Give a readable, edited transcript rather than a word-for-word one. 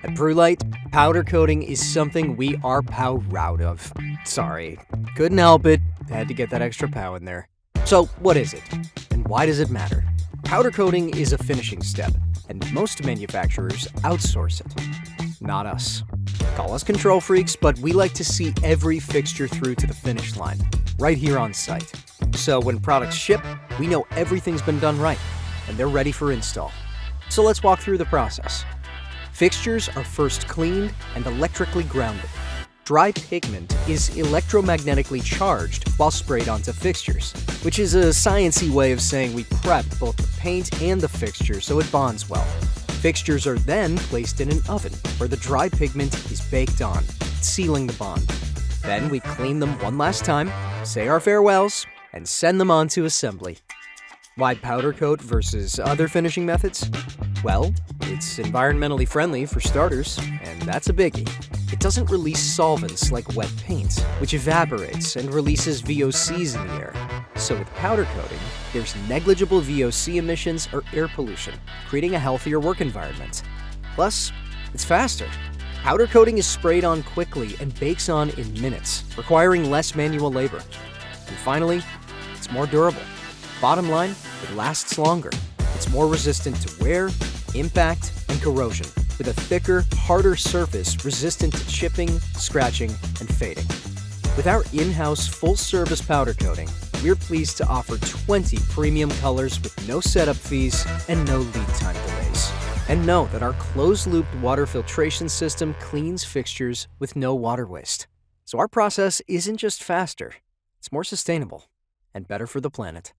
At PruLight, powder coating is something we are proud of. Sorry, couldn't help it, had to get that extra pow in there. So what is it? And why does it matter? Powder coating is a finishing step, and most manufacturers outsource it. Not us. Call us control freaks, but we like to see every fixture through to the finish line, right here on site. So when products ship, we know everything's been done right, and they're ready for install. So let's walk through the process. Fixtures are first cleaned and electrically grounded. Dry pigment is electromagnetically charged while sprayed onto fixtures, which is a sciencey way of saying we prep both the paint and the fixture so it bonds well. Fixtures are then placed in an oven where the dry pigment is baked on, sealing the bond. Then we clean them one last time, say our farewells, and send them on to assembly. Why powder coat versus other finishing methods? Well, it's environmentally friendly for starters, and that's a biggie. It doesn't release solvents like wet paint, which evaporates and releases VOCs in the air. So with powder coating, there's negligible VOC emissions or air pollution, creating a healthier work environment. Plus, it's faster. Powder coating is sprayed on quickly and bakes on in minutes, requiring less manual labor. And finally, it's more durable. Bottom line, it lasts longer. It's more resistant to wear, impact, and corrosion, with a thicker, harder surface resistant to chipping, scratching, and fading. With our in-house full-service powder coating, we're pleased to offer 20 premium colors with no setup fees and no lead time delays. And know that our closed-loop water filtration system cleans fixtures with no water waste. So our process isn't just faster, it's more sustainable and better for the planet.